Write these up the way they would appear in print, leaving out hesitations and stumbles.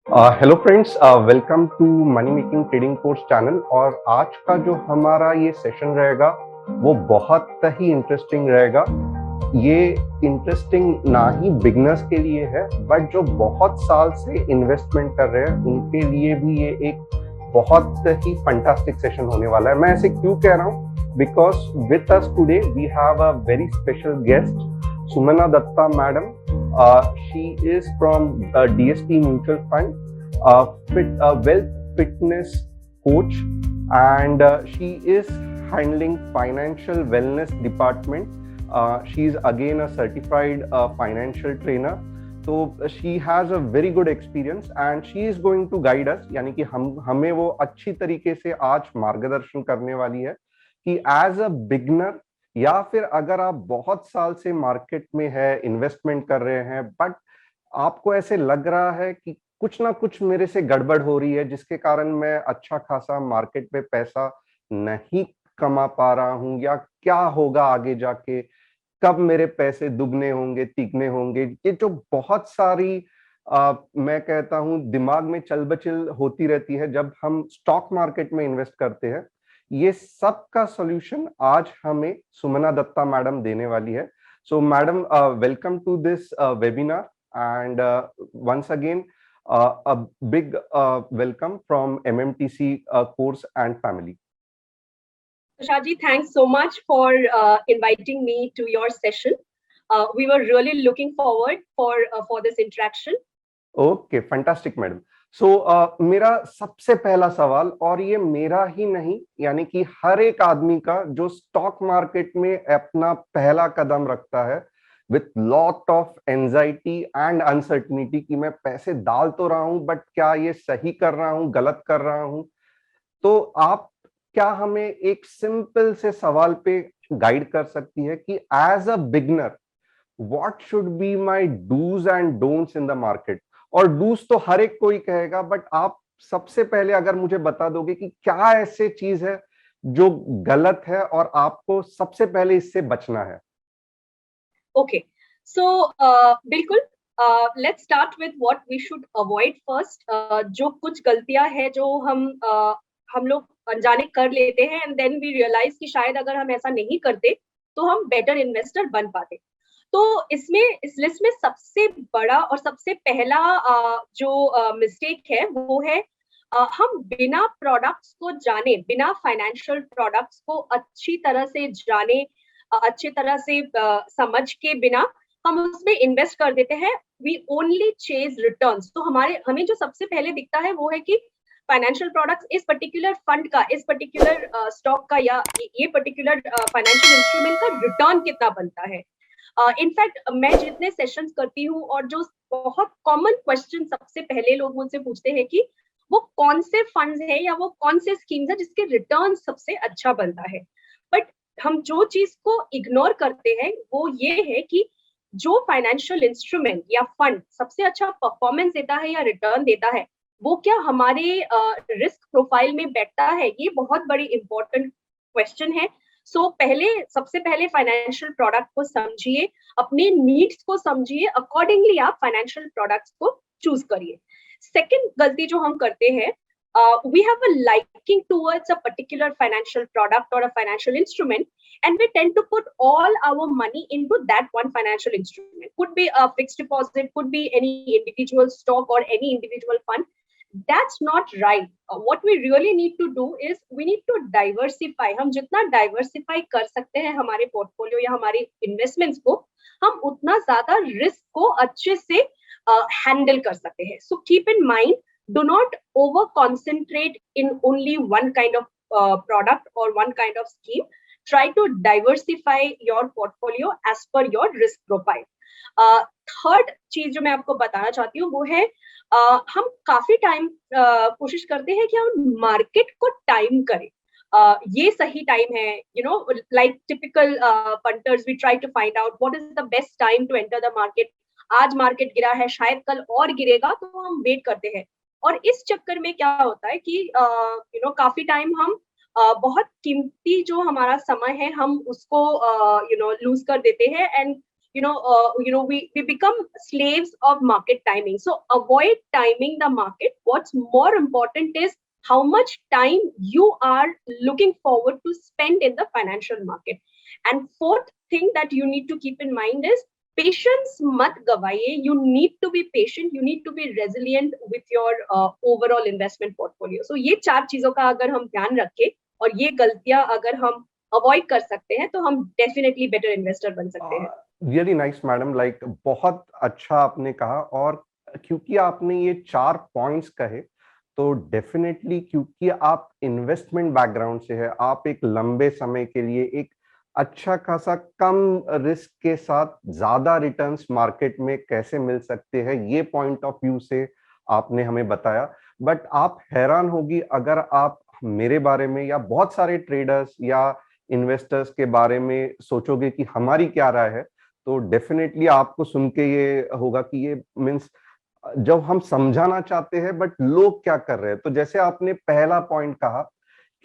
Hello friends, welcome to money making trading course channel. और आज का जो हमारा ये सेशन रहेगा वो बहुत ही इंटरेस्टिंग रहेगा। ये इंटरेस्टिंग ना ही बिगनर्स के लिए है बट जो बहुत साल से इन्वेस्टमेंट कर रहे हैं उनके लिए भी ये एक बहुत ही फंटास्टिक सेशन होने वाला है। मैं ऐसे क्यों कह रहा हूँ? Because with us today we have a very special guest, Sumana Dutta madam. She is from DSP Mutual Fund, wealth fitness coach, and she is handling financial wellness department. She is again a certified financial trainer. So she has a very good experience and she is going to guide us, यानी कि हमें वो अच्छी तरीके से आज मार्गदर्शन करने वाली है कि एज अ बिगनर या फिर अगर आप बहुत साल से मार्केट में है, इन्वेस्टमेंट कर रहे हैं, बट आपको ऐसे लग रहा है कि कुछ ना कुछ मेरे से गड़बड़ हो रही है जिसके कारण मैं अच्छा खासा मार्केट में पैसा नहीं कमा पा रहा हूं, या क्या होगा आगे जाके, कब मेरे पैसे दुगने होंगे तिगने होंगे, ये जो बहुत सारी मैं कहता हूं दिमाग में चलबचल होती रहती है जब हम स्टॉक मार्केट में इन्वेस्ट करते हैं। ये सब का सॉल्यूशन आज हमें सुमना दत्ता मैडम देने वाली है। So madam, welcome to this webinar and once again a big welcome from MMTC course and family. Tushar ji, thanks so much for inviting me to your session. We were really looking forward for this interaction. Okay, fantastic madam. सो मेरा सबसे पहला सवाल, और ये मेरा ही नहीं यानी कि हर एक आदमी का जो स्टॉक मार्केट में अपना पहला कदम रखता है with lot of anxiety and uncertainty कि मैं पैसे डाल तो रहा हूं बट क्या ये सही कर रहा हूं, गलत कर रहा हूं, तो आप क्या हमें एक सिंपल से सवाल पे गाइड कर सकती है कि as a beginner what should be my dos and don'ts in the market? और डूज तो हर एक कोई कहेगा, बट आप सबसे पहले अगर मुझे बता दोगे कि क्या ऐसे चीज है जो गलत है और आपको सबसे पहले इससे बचना है। ओके, सो बिल्कुल, let's start with what we should avoid first. जो कुछ गलतियां हैं जो हम लोग अनजाने कर लेते हैं एंड देन वी रियलाइज कि शायद अगर हम ऐसा नहीं करते तो हम बेटर इन्वेस्टर बन पाते। तो इसमें इस लिस्ट में सबसे बड़ा और सबसे पहला जो मिस्टेक है वो है हम बिना प्रोडक्ट्स को जाने, बिना फाइनेंशियल प्रोडक्ट्स को अच्छी तरह से जाने, अच्छी तरह से समझ के बिना हम उसमें इन्वेस्ट कर देते हैं। We only chase returns. तो हमें जो सबसे पहले दिखता है वो है कि फाइनेंशियल प्रोडक्ट्स, इस पर्टिकुलर फंड का, इस पर्टिकुलर स्टॉक का या ये पर्टिकुलर फाइनेंशियल इंस्ट्रूमेंट का रिटर्न कितना बनता है। इनफैक्ट मैं जितने सेशंस करती हूँ और जो बहुत कॉमन क्वेश्चन सबसे पहले लोग मुझसे पूछते हैं कि वो कौन से फंड्स है या वो कौन से स्कीम्स है जिसके रिटर्न सबसे अच्छा बनता है। बट हम जो चीज को इग्नोर करते हैं वो ये है कि जो फाइनेंशियल इंस्ट्रूमेंट या फंड सबसे अच्छा परफॉर्मेंस देता है या रिटर्न देता है वो क्या हमारे रिस्क प्रोफाइल में बैठता है। ये बहुत बड़ी इंपॉर्टेंट क्वेश्चन है। सबसे पहले फाइनेंशियल प्रोडक्ट को समझिए, अपने नीड्स को समझिए, अकॉर्डिंगली आप फाइनेंशियल प्रोडक्ट्स को चूज करिए। सेकेंड गलती जो हम करते हैं, we have a liking towards a particular financial product or a financial instrument, and we tend to put all our money into that one financial instrument. Could be a fixed deposit, could be any individual stock or any individual fund. That's not right. What we really need to do is we need to diversify. हम जितना diversify कर सकते हैं हमारे portfolio या हमारे investments को, हम उतना ज्यादा रिस्क को अच्छे से हैंडल कर सकते हैं। So keep in mind, do not over concentrate in only one kind of product or one kind of scheme. Try to diversify your portfolio as per your risk profile. Third चीज जो मैं आपको बताना चाहती हूँ वो है हम काफी टाइम कोशिश करते हैं कि हम मार्केट को टाइम करें। ये सही टाइम है, you know, like typical punters we try to find out what is the best time to enter the market. आज मार्केट गिरा है, शायद कल और गिरेगा, तो हम वेट करते हैं। और इस चक्कर में क्या होता है कि काफी टाइम हम बहुत कीमती जो हमारा समय है हम उसको लूज कर देते हैं and we become slaves of market timing. So avoid timing the market. What's more important is how much time you are looking forward to spend in the financial market. And fourth thing that you need to keep in mind is patience mat gawaiye. You need to be patient, you need to be resilient with your overall investment portfolio. So ये चार चीजों का अगर हम ध्यान रखें और ये गलतियां अगर हम अवॉइड कर सकते हैं तो हम डेफिनेटली बेटर इन्वेस्टर बन सकते हैं. रियली नाइस मैडम, लाइक बहुत अच्छा आपने कहा. और क्योंकि आपने ये 4 पॉइंट्स कहे तो डेफिनेटली क्योंकि आप इन्वेस्टमेंट बैकग्राउंड से है, आप एक लंबे समय के लिए एक अच्छा खासा कम रिस्क के साथ ज्यादा रिटर्न्स मार्केट में कैसे मिल सकते हैं, ये पॉइंट ऑफ व्यू से आपने हमें बताया. बट आप हैरान होगी अगर आप मेरे बारे में या बहुत सारे ट्रेडर्स या इन्वेस्टर्स के बारे में सोचोगे कि हमारी क्या राय है, तो डेफिनेटली आपको सुन के ये होगा कि ये मीन्स जब हम समझाना चाहते हैं बट लोग क्या कर रहे हैं. तो जैसे आपने पहला पॉइंट कहा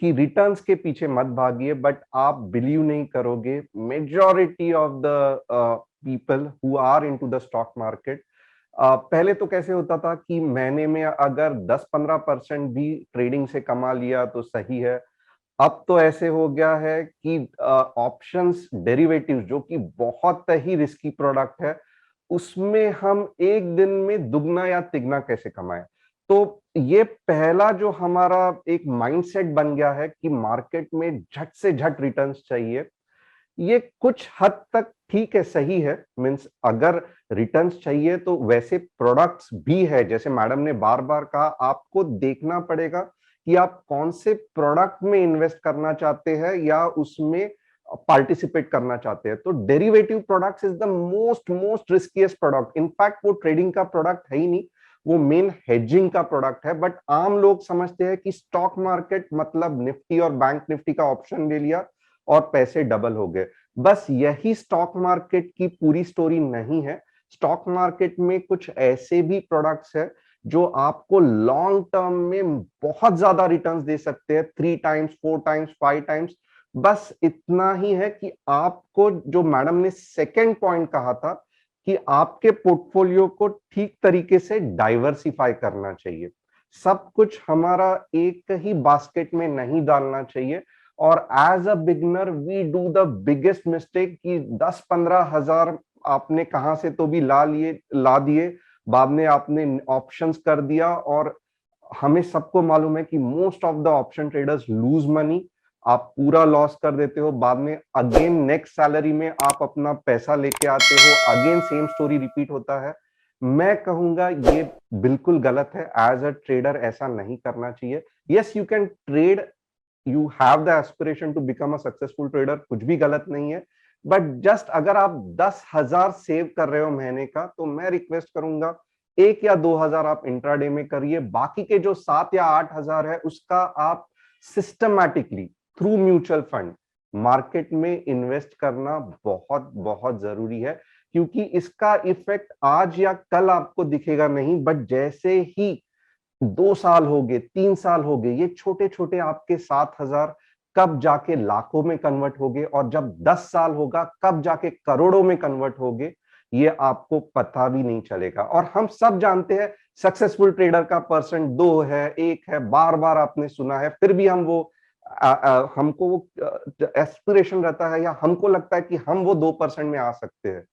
कि रिटर्न्स के पीछे मत भागिए, बट आप बिलीव नहीं करोगे, majority of the people who are into the stock market, पहले तो कैसे होता था कि महीने में अगर 10-15% भी ट्रेडिंग से कमा लिया तो सही है. अब तो ऐसे हो गया है कि ऑप्शंस डेरिवेटिव जो कि बहुत ही रिस्की प्रोडक्ट है, उसमें हम एक दिन में दुगना या तिगना कैसे कमाएं. तो ये पहला जो हमारा एक माइंडसेट बन गया है कि मार्केट में झट से झट रिटर्न्स चाहिए, ये कुछ हद तक ठीक है, सही है. मींस अगर रिटर्न्स चाहिए तो वैसे प्रोडक्ट्स भी है, जैसे मैडम ने बार बार कहा, आपको देखना पड़ेगा कि आप कौन से प्रोडक्ट में इन्वेस्ट करना चाहते हैं या उसमें पार्टिसिपेट करना चाहते हैं. तो derivative products is the most riskiest product. In fact वो ट्रेडिंग का प्रोडक्ट है ही नहीं, वो मेन हेजिंग का प्रोडक्ट है. बट आम लोग समझते हैं कि स्टॉक मार्केट मतलब निफ्टी और बैंक निफ्टी का ऑप्शन ले लिया और पैसे डबल हो गए. बस यही स्टॉक मार्केट की पूरी स्टोरी नहीं है. स्टॉक मार्केट में कुछ ऐसे भी प्रोडक्ट्स है जो आपको लॉन्ग टर्म में बहुत ज्यादा रिटर्न्स दे सकते हैं, 3 टाइम्स, 4 टाइम्स, 5 टाइम्स. बस इतना ही है कि आपको, जो मैडम ने सेकंड पॉइंट कहा था, कि आपके पोर्टफोलियो को ठीक तरीके से डाइवर्सिफाई करना चाहिए. सब कुछ हमारा एक ही बास्केट में नहीं डालना चाहिए. और as a beginner we do the biggest mistake कि 10-15 हजार आपने कहां से तो भी ला दिए, बाद में आपने ऑप्शंस कर दिया. और हमें सबको मालूम है कि most of the option traders lose money. आप पूरा लॉस कर देते हो, बाद में अगेन नेक्स्ट सैलरी में आप अपना पैसा लेके आते हो, अगेन सेम स्टोरी रिपीट होता है. मैं कहूंगा ये बिल्कुल गलत है. एज अ ट्रेडर ऐसा नहीं करना चाहिए. Yes, you can trade, you have the aspiration to become a successful trader, कुछ भी गलत नहीं है. बट जस्ट अगर आप 10,000 सेव कर रहे हो महीने का, तो मैं रिक्वेस्ट करूंगा 1 या 2,000 आप इंट्राडे में करिए. बाकी के जो 7 या 8,000 है उसका आप systematically through mutual fund market में इन्वेस्ट करना बहुत बहुत जरूरी है. क्योंकि इसका इफेक्ट आज या कल आपको दिखेगा नहीं, बट जैसे ही 2 साल हो गए, 3 साल हो गए, ये छोटे छोटे आपके 7,000 कब जाके लाखों में कन्वर्ट हो गए, और जब 10 साल होगा कब जाके करोड़ों में कन्वर्ट हो गए, ये आपको पता भी नहीं चलेगा. और हम सब जानते हैं सक्सेसफुल ट्रेडर का परसेंट 2 है, 1 है, बार बार आपने सुना है. फिर भी हम वो हमको वो एस्पिरेशन रहता है या हमको लगता है कि हम वो 2% में आ सकते हैं.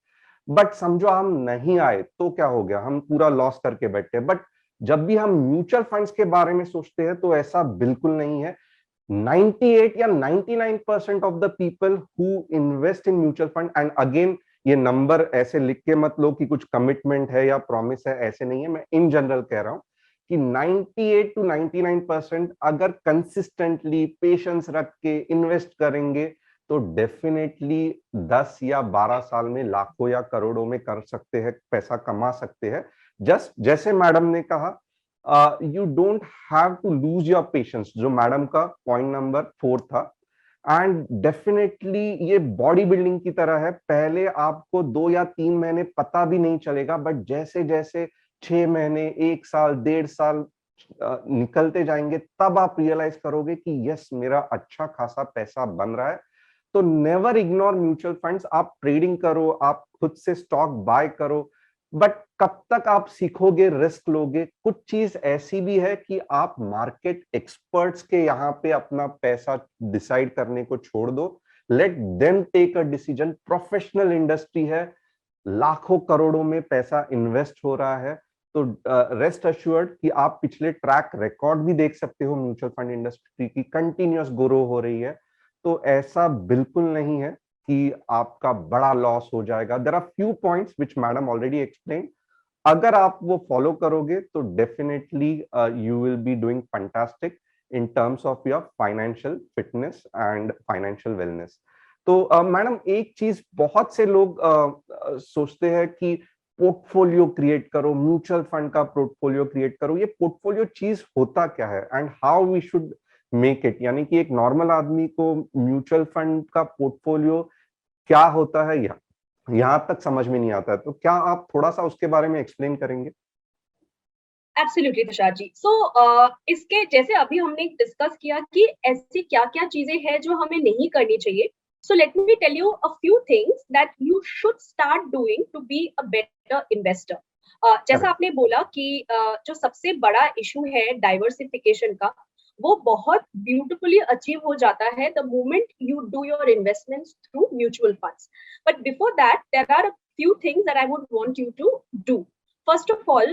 बट समझो हम नहीं आए तो क्या हो गया, हम पूरा लॉस करके बैठे. बट जब भी हम म्यूचुअल फंड्स के बारे में सोचते हैं तो ऐसा बिल्कुल नहीं है. 98 या 99% of the people who invest in mutual fund, and again ये नंबर ऐसे लिख के मत लो कि कुछ कमिटमेंट है या प्रॉमिस है, ऐसे नहीं है, मैं इन जनरल कह रहा हूं कि 98 to 99% अगर कंसिस्टेंटली पेशेंस रख के इन्वेस्ट करेंगे तो डेफिनेटली 10 या 12 साल में लाखों या करोड़ों में कर सकते हैं, पैसा कमा सकते हैं. जस्ट जैसे मैडम ने कहा, you don't have to lose your patience, जो मैडम का पॉइंट नंबर 4 था. एंड डेफिनेटली ये बॉडी बिल्डिंग की तरह है, पहले आपको 2 या 3 महीने पता भी नहीं चलेगा, बट जैसे जैसे 6 महीने, 1 साल, 1.5 साल निकलते जाएंगे, तब आप रियलाइज करोगे कि यस, मेरा अच्छा खासा पैसा बन रहा है. तो नेवर इग्नोर म्यूचुअल फंड्स। आप ट्रेडिंग करो, आप खुद से स्टॉक बाय करो, बट कब तक आप सीखोगे, रिस्क लोगे? कुछ चीज ऐसी भी है कि आप मार्केट एक्सपर्ट्स के यहाँ पे अपना पैसा डिसाइड करने को छोड़ दो। Let them take a decision. Professional industry है, लाखों करोड़ों में पैसा इन्वेस्ट हो रहा है। तो रेस्ट अश्योर्ड कि आप पिछले ट्रैक रिकॉर्ड भी देख सकते हो म्यूचुअल फंड इंडस्ट्री की, कंटिन्यूअस ग्रो हो रही है। तो ऐसा बिल्कुल नहीं है कि आपका बड़ा लॉस हो जाएगा। There are few points which madam already explain. अगर आप वो फॉलो करोगे तो definitely you will be doing fantastic in terms of your financial fitness and financial wellness. तो मैडम एक चीज बहुत से लोग सोचते हैं कि पोर्टफोलियो क्रिएट करो, म्यूचुअल फंड का पोर्टफोलियो क्रिएट करो। ये पोर्टफोलियो चीज होता क्या है and how we should make it? यानी कि एक नॉर्मल आदमी को म्यूचुअल फंड का पोर्टफोलियो क्या होता है यहाँ तक समझ में नहीं आता है। तो क्या आप थोड़ा सा उसके बारे में एक्सप्लेन करेंगे? एब्सोल्युटली तुषार जी। सो इसके जैसे अभी हमने डिस्कस किया कि ऐसी क्या क्या चीजें हैं जो हमें नहीं करनी चाहिए। So let me tell you a few things that you should start doing to be a better investor. जैसा करेक्ट। आपने बोला कि जो सबसे बड़ा इशू है डाइवर्सिफिकेशन का, वो बहुत ब्यूटिफुली अचीव हो जाता है the moment you do your investments through mutual funds. But before that there are a few things that I would want you to do. First of all,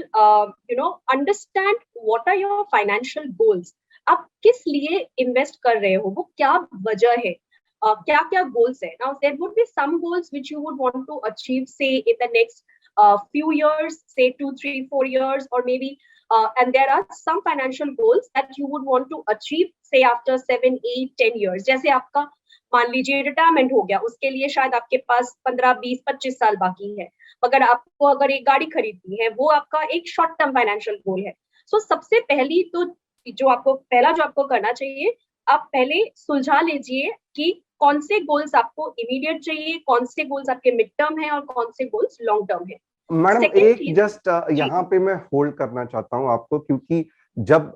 understand what are your financial goals. आप किस लिए invest कर रहे हो, वो क्या वजह है, क्या क्या गोल्स है. Now there would be some goals which you would want to achieve, say in the next few years, say 2, 3, 4 years, or maybe and there are some financial goals that you would want to achieve, say after 7, 8, 10 years. जैसे आपका मान लीजिए retirement हो गया, उसके लिए शायद आपके पास 15, 20, 25 साल बाकी है, मगर आपको अगर एक गाड़ी खरीदनी है, वो आपका एक शॉर्ट टर्म फाइनेंशियल गोल है. सो सबसे पहली तो जो आपको करना चाहिए, आप पहले सुलझा लीजिए कि कौन से गोल्स आपको इमीडिएट चाहिए, कौन से गोल्स आपके मिड टर्म है और कौन से गोल्स लॉन्ग टर्म है. मैडम सेकेंड एक चीज जस्ट जी यहाँ पे मैं होल्ड करना चाहता हूँ आपको, क्योंकि जब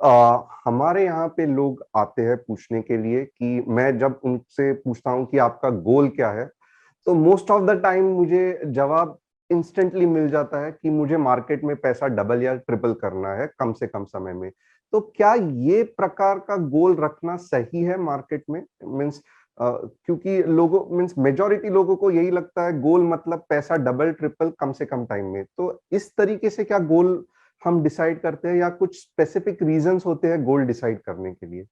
हमारे यहाँ पे लोग आते हैं पूछने के लिए, कि मैं जब उनसे पूछता हूँ कि आपका गोल क्या है, तो मोस्ट ऑफ द टाइम मुझे जवाब इंस्टेंटली मिल जाता है कि मुझे मार्केट में पैसा डबल या ट्रिपल करना है कम से कम समय में। तो क्या ये प्रकार का गोल रखना सही है मार्केट में? मीन्स क्योंकि लोगों मीन्स मेजोरिटी लोगों को यही लगता है गोल मतलब पैसा डबल ट्रिपल कम से कम टाइम में। तो इस तरीके से क्या गोल हम डिसाइड करते हैं, या कुछ स्पेसिफिक रीजंस होते हैं गोल डिसाइड करने के लिए?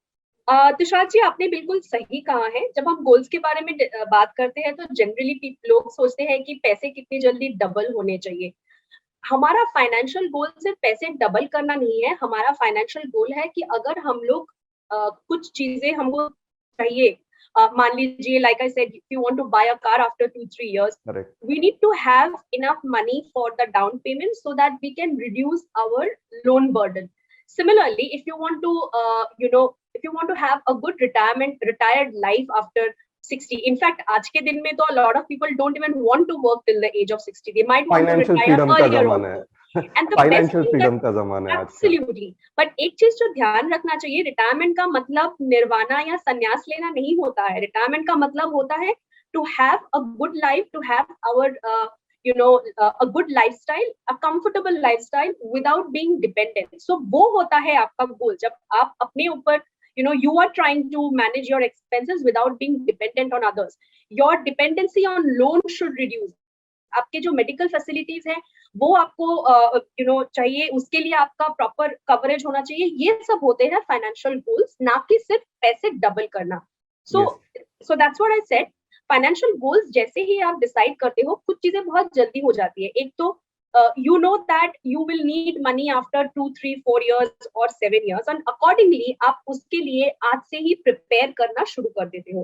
तुषार जी, आपने बिल्कुल सही कहा है. जब हम गोल्स के बारे में बात करते हैं तो जनरली लोग सोचते हैं कि पैसे कितनी जल्दी डबल होने चाहिए. हमारा फाइनेंशियल गोल सिर्फ पैसे डबल करना नहीं है. हमारा फाइनेंशियल गोल है कि अगर हम लोग कुछ चीजें हमको चाहिए, मान लीजिए like I said, if you want to buy a car after 2, 3 years, correct. we need to have enough money for the down payment so that we can reduce our loan burden. Similarly, if you want to have a good retired life after 60. In fact, आज के दिन में तो a lot of people don't even want to work till the age of 60. They might want to financial retire freedom का earlier जमाना also. है। And the best financial thing that freedom का जमाना है आज का। Absolutely. But एक चीज जो ध्यान रखना चाहिए, रिटायरमेंट का मतलब निर्वाणा या संन्यास लेना नहीं होता है. रिटायरमेंट का मतलब होता है to have a good life, to have our a good lifestyle, a comfortable lifestyle without being dependent. So वो होता है आपका गोल, जब आप अपने ऊपर you are trying to manage your expenses without being dependent on others. Your dependency on loan should reduce. आपके जो मेडिकल फैसिलिटीज हैं वो आपको चाहिए, उसके लिए आपका प्रॉपर कवरेज होना चाहिए. ये सब होते हैं फाइनेंशियल गोल्स, ना कि सिर्फ पैसे डबल करना. So yes. So that's what I said. Financial goals जैसे ही आप डिसाइड करते हो, कुछ चीजें बहुत जल्दी हो जाती है. एक तो you know that you will need money after 2, 3, 4 years or 7 years, and accordingly आप उसके लिए आज से ही प्रिपेयर करना शुरू कर देते हो.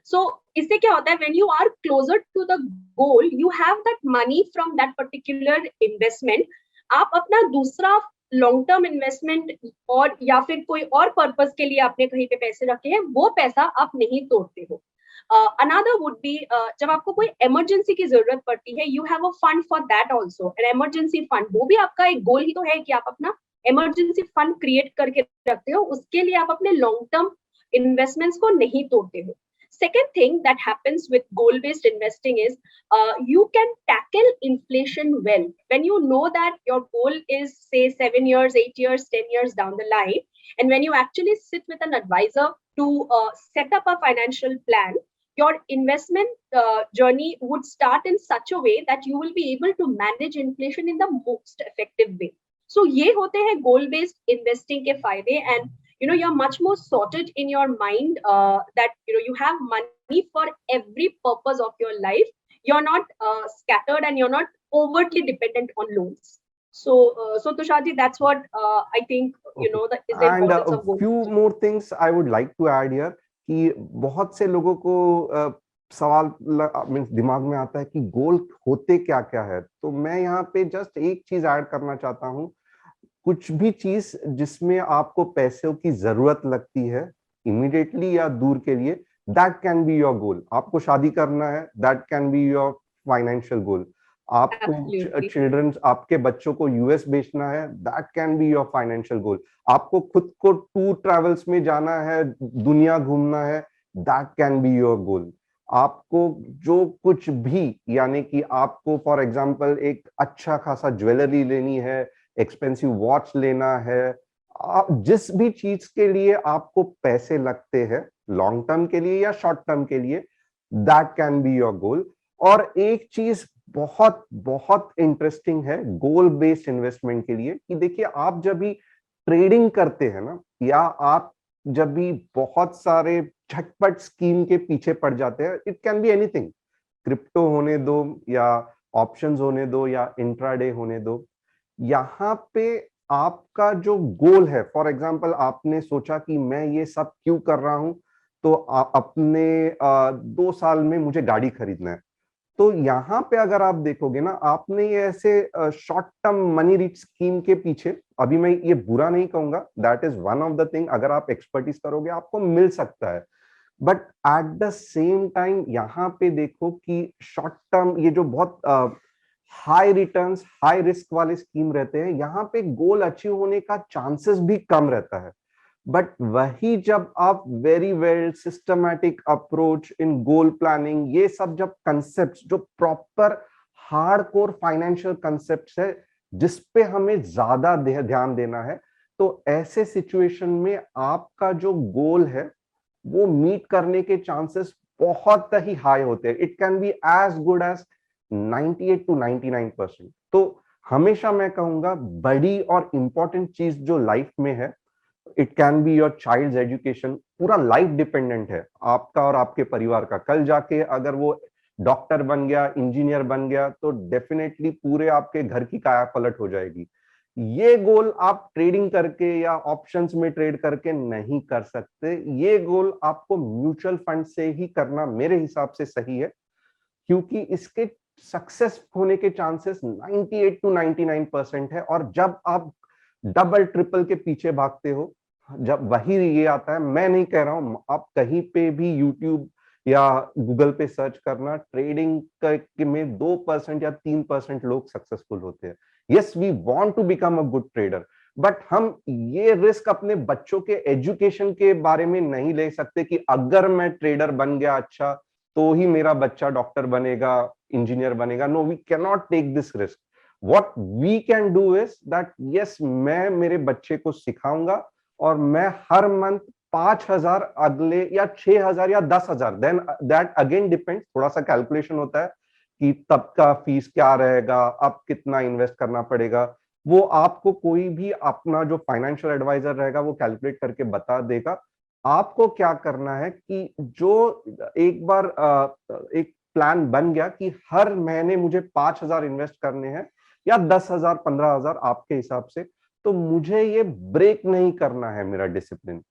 So इससे क्या होता है, when you are closer to the goal, you have that money from that particular investment. आप अपना दूसरा लॉन्ग टर्म इन्वेस्टमेंट और या फिर कोई और पर्पस के लिए आपने कहीं पे पैसे रखे हैं, वो पैसा आप नहीं तोड़ते हो. अनदर वुड बी, जब आपको कोई इमरजेंसी की जरूरत पड़ती है, you have a fund for that also, an emergency fund. वो भी आपका एक गोल ही तो है कि आप अपना इमरजेंसी फंड क्रिएट करके रखते हो. उसके लिए आप अपने लॉन्ग टर्म इन्वेस्टमेंट्स को नहीं तोड़ते हो. Second thing that happens with goal based investing is you can tackle inflation well when you know that your goal is, say, 7 years, 8 years, 10 years down the line. And when you actually sit with an advisor to set up a financial plan, your investment journey would start in such a way that you will be able to manage inflation in the most effective way. So ये होते हैं goal based investing के फायदे. And you're much more sorted in your mind, that you have money for every purpose of your life. You're not scattered, and you're not overtly dependent on loans. So Tusharji, that's what I think that is the And importance a of goal. few more things I would like to add here कि बहुत से लोगों को सवाल means दिमाग में आता है कि गोल होते क्या क्या है। तो मैं यहाँ पे जस्ट एक चीज ऐड करना चाहता हूँ, कुछ भी चीज जिसमें आपको पैसों की जरूरत लगती है इमीडिएटली या दूर के लिए, that can be your goal. आपको शादी करना है, that can be your financial goal. आपको चिल्ड्रन, आपके बच्चों को यूएस बेचना है, that can be your financial goal. आपको खुद को टूर ट्रैवल्स में जाना है, दुनिया घूमना है, that can be your goal. आपको जो कुछ भी, यानी कि आपको फॉर एग्जांपल एक अच्छा खासा ज्वेलरी लेनी है, एक्सपेंसिव वॉच लेना है, आप जिस भी चीज के लिए आपको पैसे लगते हैं लॉन्ग टर्म के लिए या शॉर्ट टर्म के लिए, that can be your goal. और एक चीज बहुत बहुत इंटरेस्टिंग है गोल बेस्ड इन्वेस्टमेंट के लिए कि देखिए, आप जब भी ट्रेडिंग करते हैं ना, या आप जब भी बहुत सारे झटपट स्कीम के पीछे पड़ जाते हैं, it can be anything, crypto होने दो या ऑप्शंस होने दो या इंट्राडे होने दो, यहाँ पे आपका जो गोल है, फॉर एग्जांपल आपने सोचा कि मैं ये सब क्यों कर रहा हूं, तो अपने 2 साल में मुझे गाड़ी खरीदना है। तो यहाँ पे अगर आप देखोगे ना, आपने ये ऐसे short term money reach scheme के पीछे, अभी मैं ये बुरा नहीं कहूंगा, that is one of the thing, अगर आप एक्सपर्टीज करोगे आपको मिल सकता है, but at the same time यहाँ पे देखो कि शॉर्ट टर्म ये जो बहुत हाई रिटर्न्स हाई रिस्क वाले स्कीम रहते हैं, यहाँ पे गोल अचीव होने का चांसेस भी कम रहता है। बट वही जब आप very well systematic approach in goal planning, ये सब जब कंसेप्ट जो प्रॉपर हार्डकोर फाइनेंशियल कंसेप्ट है जिसपे हमें ज्यादा ध्यान देना है, तो ऐसे सिचुएशन में आपका जो गोल है वो मीट करने के चांसेस बहुत ही हाई होते हैं। It can be as good as 98 to 99%। तो हमेशा मैं कहूंगा बड़ी और इंपॉर्टेंट चीज जो लाइफ में है, it can be your child's education. पूरा लाइफ डिपेंडेंट है आपका और आपके परिवार का। कल जाके अगर वो डॉक्टर बन गया, इंजीनियर बन गया, तो डेफिनेटली पूरे आपके घर की काया पलट हो जाएगी। ये गोल आप ट्रेडिंग करके या ऑप्शंस में ट्रेड करके नहीं कर सकते। ये गोल आपको म्यूचुअल फंड से ही करना मेरे हिसाब से सही है, क्योंकि इसके सक्सेस होने के चांसेस 98 to 99% है। और जब आप डबल ट्रिपल के पीछे भागते हो, जब वही ये आता है, मैं नहीं कह रहा हूं, आप कहीं पे भी यूट्यूब या गूगल पे सर्च करना, ट्रेडिंग में 2% या 3% लोग सक्सेसफुल होते हैं। Yes, we want to become a good trader, but हम ये रिस्क अपने बच्चों के एजुकेशन के बारे में नहीं ले सकते कि अगर मैं ट्रेडर बन गया अच्छा तो ही मेरा बच्चा डॉक्टर बनेगा, इंजीनियर बनेगा। No, we can not take this risk. What we can do is that, yes, मैं मेरे बच्चे को सिखाऊंगा और मैं हर मंथ 5,000 अगले, या 6,000 या 10,000, देन दैट अगेन डिपेंड्स, थोड़ा सा कैलकुलेशन होता है कि तब का फीस क्या रहेगा, अब कितना इन्वेस्ट करना पड़ेगा, वो आपको कोई भी अपना जो फाइनेंशियल एडवाइजर रहेगा वो कैलकुलेट करके बता देगा। आपको क्या करना है कि जो एक बार एक प्लान बन गया कि हर महीने मुझे 5,000 इन्वेस्ट करने हैं या 10,000 15,000 आपके हिसाब से, तो मुझे ये ब्रेक नहीं करना है मेरा डिसिप्लिन।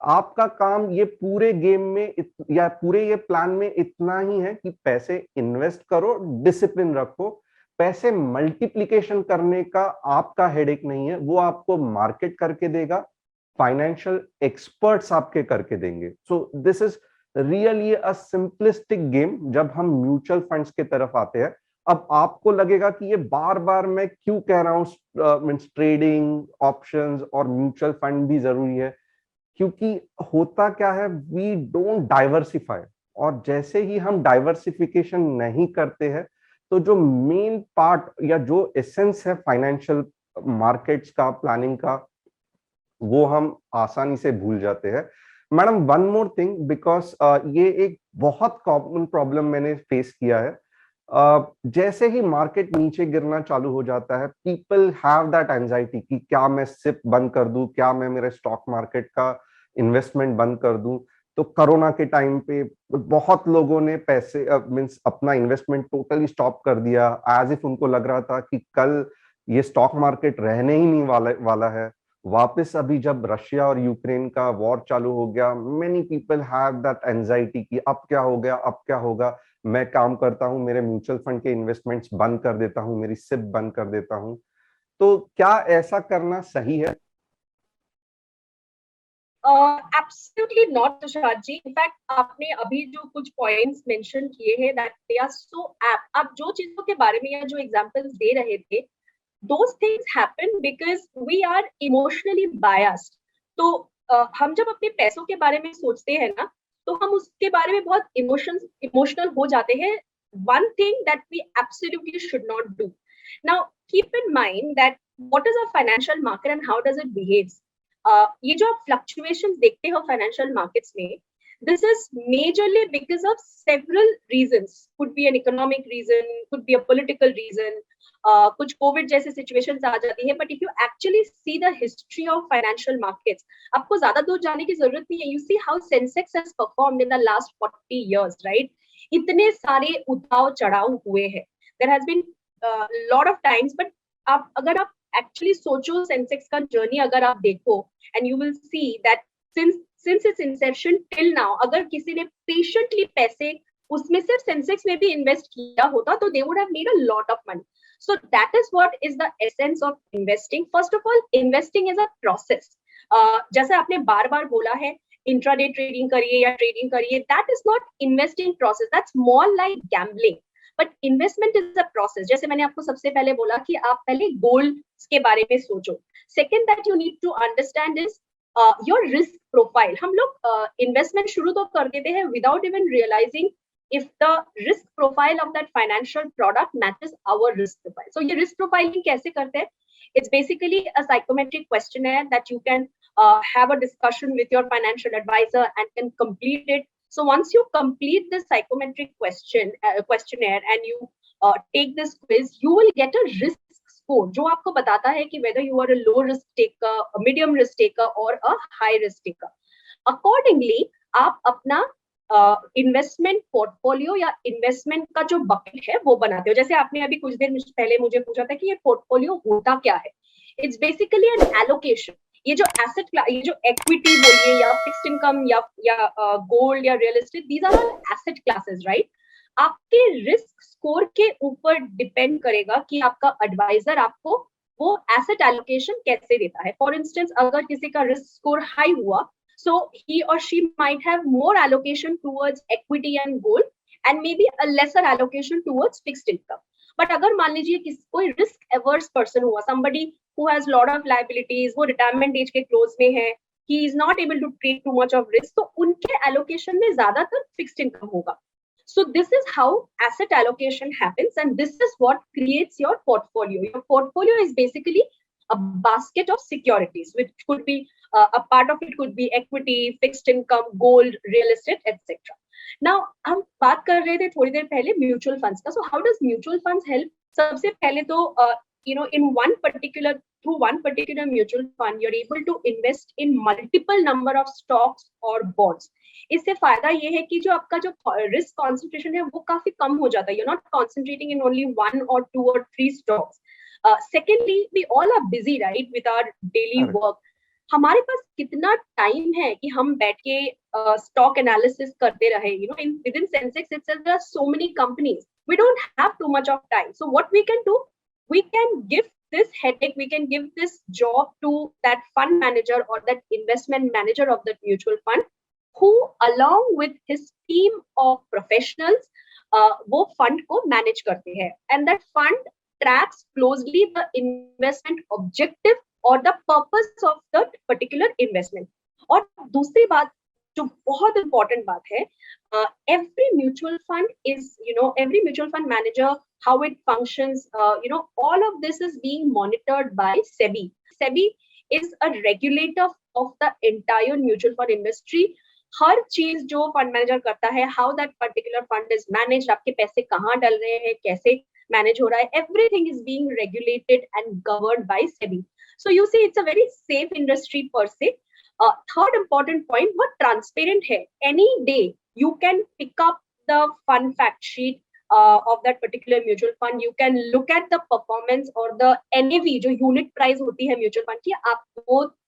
आपका काम ये पूरे गेम में या पूरे ये प्लान में इतना ही है कि पैसे इन्वेस्ट करो, डिसिप्लिन रखो। पैसे मल्टीप्लिकेशन करने का आपका हेडेक नहीं है, वो आपको मार्केट करके देगा, फाइनेंशियल एक्सपर्ट्स आपके करके देंगे। So this is really a simplistic game जब हम म्यूचुअल फंड्स के तरफ आते हैं। अब आपको लगेगा कि ये बार बार मैं क्यों कह रहा हूं मींस ट्रेडिंग, ऑप्शंस और म्यूचुअल फंड भी जरूरी है, क्योंकि होता क्या है, वी डोंट डाइवर्सिफाई। और जैसे ही हम डाइवर्सिफिकेशन नहीं करते हैं तो जो मेन पार्ट या जो एसेंस है फाइनेंशियल मार्केट्स का, प्लानिंग का, वो हम आसानी से भूल जाते हैं। Madam, one more thing, because ये एक बहुत कॉमन प्रॉब्लम मैंने फेस किया है। जैसे ही मार्केट नीचे गिरना चालू हो जाता है, पीपल हैव दैट एंजाइटी कि क्या मैं सिप बंद कर दूं, क्या मैं मेरे स्टॉक मार्केट का इन्वेस्टमेंट बंद कर दूं। तो कोरोना के टाइम पे बहुत लोगों ने पैसे मींस अपना इन्वेस्टमेंट टोटली स्टॉप कर दिया, एज इफ उनको लग रहा था कि कल ये स्टॉक मार्केट रहने ही नहीं वाला है। वापस अभी जब रशिया और यूक्रेन का वॉर चालू हो गया, many people have that anxiety कि अब क्या हो गया, अब क्या होगा। मैं काम करता हूं, मेरे म्यूचुअल फंड के इन्वेस्टमेंट्स बंद कर देता हूं, मेरी सिप बंद कर देता हूं। तो क्या ऐसा करना सही है? Absolutely not Tushar ji. In fact आपने अभी जो कुछ पॉइंट्स मेंशन किए हैं that they are so apt. आप जो चीजों के बारे में या जो एग्जांपल्स दे रहे थे, those things happen because we are emotionally biased. तो हम जब अपने पैसों के बारे में सोचते हैं ना, तो हम उसके बारे में बहुत इमोशनल हो जाते हैं। One thing that we absolutely should not do. Now, keep in mind that what is a financial market and how does it behave? ये जो आप फ्लक्चुएशन देखते हो फाइनेंशियल मार्केट्स में, this is majorly because of several reasons. Could be an economic reason, could be a political reason, कुछ COVID जैसे situations आ जाती है। But if you actually see the history of financial markets, आपको ज्यादा दूर जाने की जरूरत नहीं है। You see how Sensex has performed in the last 40 years, right? इतने सारे उतार चढ़ाव हुए हैं, there has been lot of times. बट आप अगर आप एक्चुअली सोचो सेंसेक्स का जर्नी अगर आप देखो, and you will see that since its inception till now, अगर किसी ने पेशेंटली पैसे उसमें सिर्फ सेंसेक्स में भी इन्वेस्ट किया होता तो they would have made a lot of money. So that is what is the essence of investing. First of all, investing is a process. जैसे आपने बार बार बोला है इंट्राडे ट्रेडिंग करिए या ट्रेडिंग करिए, that is not investing process, that's more like gambling. But investment is a process. जैसे मैंने आपको सबसे पहले बोला कि आप पहले गोल्ड के बारे में सोचो। Second that you need to understand is your risk profile. हम लोग इन्वेस्टमेंट शुरू तो कर देते हैं without even realizing if the risk profile of that financial product matches our risk profile. So ये risk profiling कैसे करते हैं? It's basically a psychometric questionnaire that you can have a discussion with your financial advisor and can complete it. So once you complete this psychometric questionnaire and you take this quiz, you will get a risk score जो आपको बताता है कि whether you are a low risk taker, a medium risk taker or a high risk taker. Accordingly, आप अपना investment portfolio या investment का जो बकेट है वो बनाते हो। जैसे आपने अभी कुछ देर पहले मुझे पूछा था कि ये पोर्टफोलियो होता क्या है। It's basically an allocation. ये जो एसेट, ये जो इक्विटी बोलिए या फिक्स्ड इनकम या गोल्ड या real estate, these are all asset classes, right? आपके रिस्क स्कोर के ऊपर डिपेंड करेगा कि आपका एडवाइजर आपको वो एसेट एलोकेशन कैसे देता है। फॉर इंस्टेंस, अगर किसी का रिस्क स्कोर हाई हुआ, so he or she might have more allocation towards equity and gold and maybe a lesser allocation towards fixed income. But अगर मान लीजिए किसी कोई risk averse person हुआ, somebody who has lot of liabilities, वो retirement age के close में है, he is not able to take too much of risk, तो उनके allocation में ज्यादातर fixed income होगा. So this is how asset allocation happens, and this is what creates your portfolio. Your portfolio is basically a basket of securities, which could be a part of it could be equity, fixed income, gold, real estate, etc. Now हम बात कर रहे थे थोड़ी देर पहले mutual funds का. So how does mutual funds help? सबसे पहले तो in one particular mutual fund you're able to invest in multiple number of stocks or bonds. इससे फायदा ये है कि जो आपका जो रिस्क कॉन्सेंट्रेशन है वो काफी कम हो जाता है. You're not concentrating in only 1 or 2 or 3 stocks. Secondly, we all are busy, right, with our daily work. हमारे पास कितना टाइम है कि हम बैठ के स्टॉक एनालिसिस करते रहे? Within Sensex itself there are so many companies. We don't have too much of time. So what we can do, we can give this headache, we can give this job to that fund manager or that investment manager of that mutual fund, who along with his team of professionals वो fund को manage करते हैं, and that fund tracks closely the investment objective or the purpose of the particular investment. और दूसरी बात जो बहुत important बात है, every mutual fund is, every mutual fund manager, how it functions, all of this is being monitored by SEBI. SEBI is a regulator of the entire mutual fund industry. हर चीज जो fund manager करता है, how that particular fund is managed, आपके पैसे कहाँ डल रहे हैं, कैसे मैनेज हो रहा है, everything is being regulated and governed by SEBI. So you see it's a very safe industry पर से. थर्ड important point, वो ट्रांसपेरेंट है. Any day you can pick up the fund fact sheet of that particular mutual fund. You can look at the performance or the NAV, जो unit price होती है mutual fund की,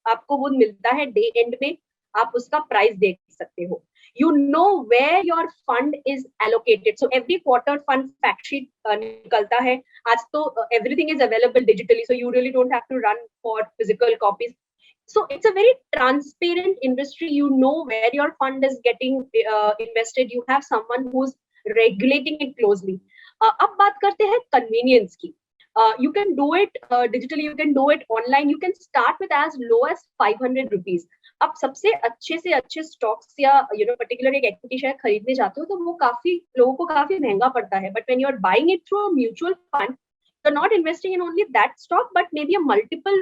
आपको वो मिलता है डे एंड में, आप उसका प्राइस देख सकते हो. You know where your fund is allocated. So every quarter fund fact sheet निकलता है. आज तो everything is available digitally, so you really don't have to run for physical copies. So it's a very transparent industry. You know where your fund is getting invested. You have someone who's regulating it closely. अब बात करते हैं convenience की. You can do it digitally. You can do it online. You can start with as low as 500 rupees. आप सबसे अच्छे से अच्छे स्टॉक्स या पर्टिकुलर एक इक्विटी शेयर खरीदने जाते हो तो वो काफी लोगों को काफी महंगा पड़ता है. But when you are buying it through a mutual fund, you're not investing in only that stock, but maybe a multiple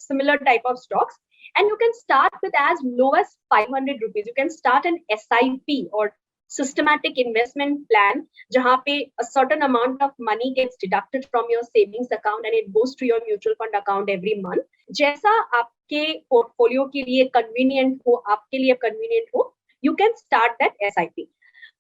similar type of stocks, and you can start with as low as 500 rupees. You can start an SIP or systematic investment plan, jahan pe a certain amount of money gets deducted from your savings account and it goes to your mutual fund account every month. Jaisa aapke portfolio ke liye convenient ho, aapke liye convenient ho, you can start that SIP.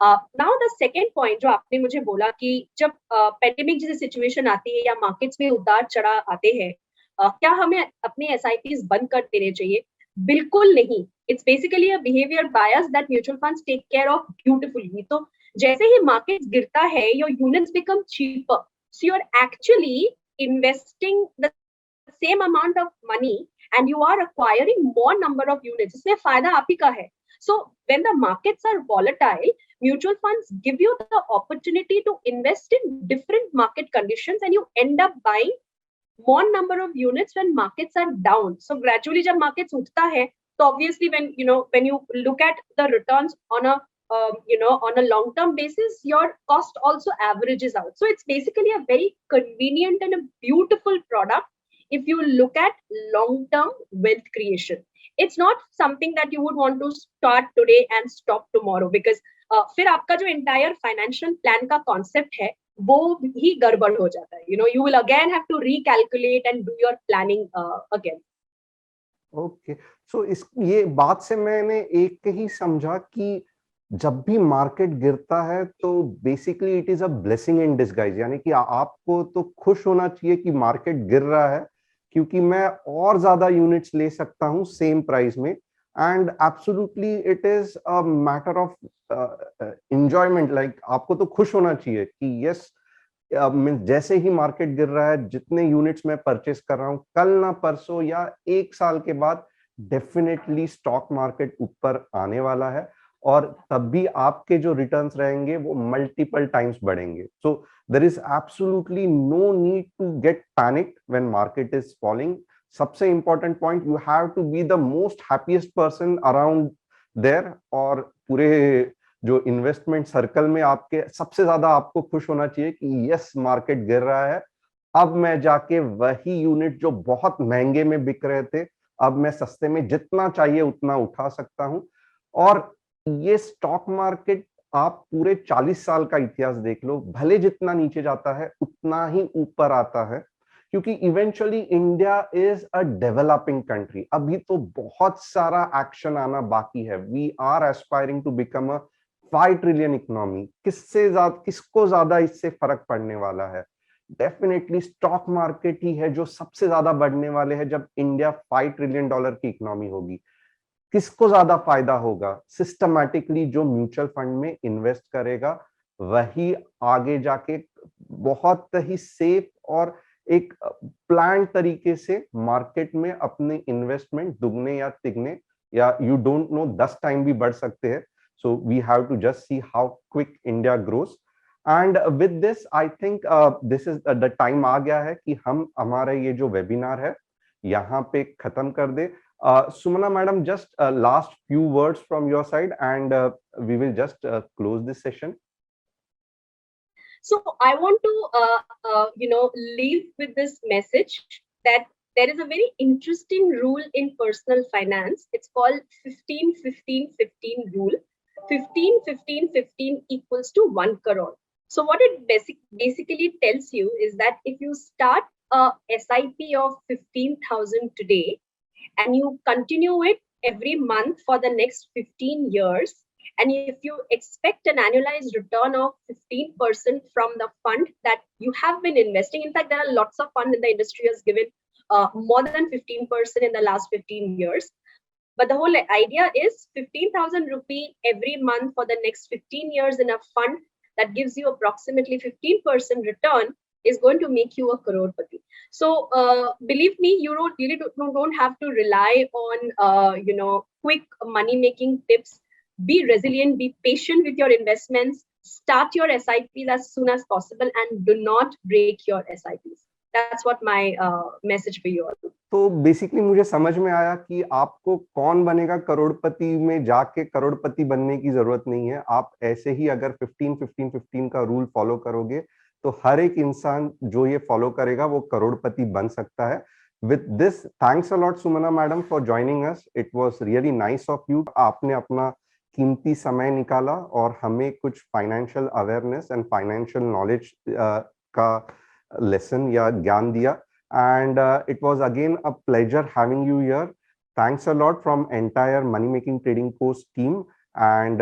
Now the second point जो आपने मुझे बोला कि जब pandemic जैसी situation आती है या मार्केट्स में उतार चढ़ाव आते हैं, क्या हमें अपने एसआईपीज बंद कर देने चाहिए? बिल्कुल नहीं. It's basically a behaviour bias that mutual funds take care of beautifully. तो जैसे ही मार्केट गिरता है, your units become cheaper, so you are actually investing the same amount of money and you are acquiring more number of units. इसमें फायदा आप ही का है. So when the markets are volatile, mutual funds give you the opportunity to invest in different market conditions and you end up buying more number of units when markets are down. So gradually जब markets उठता है, तो obviously when you look at the returns on a on a long term basis, your cost also averages out. So it's basically a very convenient and a beautiful product if you look at long-term wealth creation. It's not something that you would want to start today and stop tomorrow, because फिर आपका जो entire financial plan का concept है वो ही गड़बड़ हो जाता है. You will again have to recalculate and do your planning again. Okay, so ये बात से मैंने एक ही समझा कि जब भी मार्केट गिरता है तो basically it is a blessing in disguise. यानी कि आपको तो खुश होना चाहिए कि मार्केट गिर रहा है, क्योंकि मैं और ज्यादा यूनिट्स ले सकता हूं सेम प्राइस में. And absolutely it is a matter of enjoyment. Like आपको तो खुश होना चाहिए कि यस, जैसे ही मार्केट गिर रहा है, जितने यूनिट्स मैं परचेस कर रहा हूं, कल ना परसों या एक साल के बाद डेफिनेटली स्टॉक मार्केट ऊपर आने वाला है और तब भी आपके जो रिटर्न्स रहेंगे वो मल्टीपल टाइम्स बढ़ेंगे. सो there is absolutely no need to get panicked when market is falling. सबसे important point, you have to be the most happiest person around there. और पूरे जो इन्वेस्टमेंट सर्कल में आपके सबसे ज्यादा आपको खुश होना चाहिए कि यस, मार्केट गिर रहा है, अब मैं जाके वही यूनिट जो बहुत महंगे में बिक रहे थे, अब मैं सस्ते में जितना चाहिए उतना उठा सकता हूं. और ये स्टॉक मार्केट आप पूरे 40 साल का इतिहास देख लो, भले जितना नीचे जाता है उतना ही ऊपर आता है, क्योंकि eventually India is a developing country. अभी तो बहुत सारा एक्शन आना बाकी है. We are aspiring to become a 5 trillion economy. किसको ज्यादा इससे फर्क पड़ने वाला है? डेफिनेटली स्टॉक मार्केट ही है जो सबसे ज्यादा बढ़ने वाले हैं जब इंडिया $5 ट्रिलियन की इकोनॉमी होगी. किसको ज्यादा फायदा होगा? सिस्टमैटिकली जो म्यूचुअल फंड में इन्वेस्ट करेगा वही आगे जाके बहुत ही सेफ और एक प्लान तरीके से मार्केट में अपने इन्वेस्टमेंट दुगने या तिगने या यू डोंट नो 10 टाइम भी बढ़ सकते हैं. So we have to just see how quick India grows. And with this I think this is the time आ गया है कि हम हमारा ये जो वेबिनार है यहाँ पे खत्म कर दे. Sumana madam, just last few words from your side, and we will just close this session. So I want to, leave with this message that there is a very interesting rule in personal finance. It's called 15-15-15 rule. 15-15-15 equals to 1 crore. So what it basically tells you is that if you start a SIP of 15,000 today and you continue it every month for the next 15 years, and if you expect an annualized return of 15% from the fund that you have been investing, in fact, there are lots of funds in the industry has given more than 15% in the last 15 years. But the whole idea is 15,000 rupee every month for the next 15 years in a fund that gives you approximately 15% return is going to make you a crorepati. So believe me, you don't have to rely on quick money making tips. Be resilient, be patient with your investments, start your SIPs as soon as possible, and do not break your SIPs. That's what my message for you all. तो basically मुझे समझ में आया कि आपको कौन बनेगा करोड़पति में जाके करोड़पति बनने की जरूरत नहीं है। आप ऐसे ही अगर 15-15-15 का रूल फॉलो करोगे तो हर एक इंसान जो ये फॉलो करेगा वो करोड़पति बन सकता है। With this, thanks a lot Sumana madam for joining us. It was really nice of you. आपने अपना कीमती समय निकाला और हमें कुछ financial awareness and financial knowledge का लेसन या ज्ञान दिया, and it was again a pleasure having you here. Thanks a lot from entire Money Making Trading Course team, and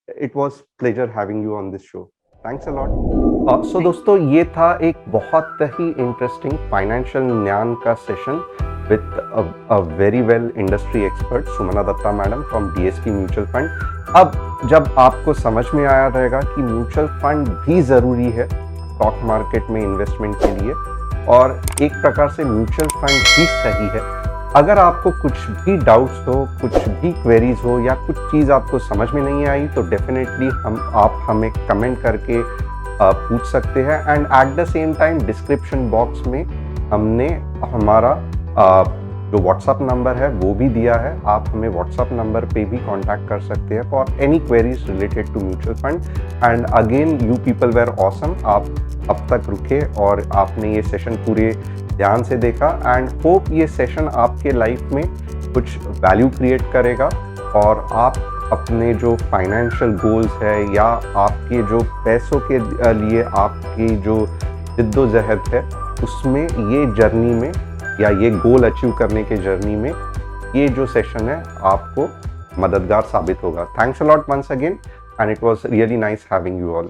it was pleasure having you on this show. Thanks a lot. So दोस्तों, ये था एक बहुत ही interesting financial ज्ञान का session with a very well industry expert Sumana Datta madam from DSP Mutual Fund. अब जब आपको समझ में आया रहेगा कि म्यूचुअल फंड भी जरूरी है स्टॉक मार्केट में इन्वेस्टमेंट के लिए, और एक प्रकार से म्यूचुअल फंड ही सही है। अगर आपको कुछ भी डाउट्स हो, कुछ भी क्वेरीज हो, या कुछ चीज़ आपको समझ में नहीं आई तो डेफिनेटली आप हमें कमेंट करके पूछ सकते हैं। And at the same time description box में हमने हमारा जो व्हाट्सअप नंबर है वो भी दिया है। आप हमें व्हाट्सअप नंबर पे भी कांटेक्ट कर सकते हैं for any queries related to mutual fund. And again you people were awesome. आप अब तक रुके और आपने ये सेशन पूरे ध्यान से देखा, एंड होप ये सेशन आपके लाइफ में कुछ वैल्यू क्रिएट करेगा और आप अपने जो फाइनेंशियल गोल्स है या आपके जो पैसों के लिए आपकी जो जिद्दोजहद है उसमें ये जर्नी में या ये गोल अचीव करने के जर्नी में ये जो सेशन है आपको मददगार साबित होगा। Thanks a lot once again, and it was really nice having you all.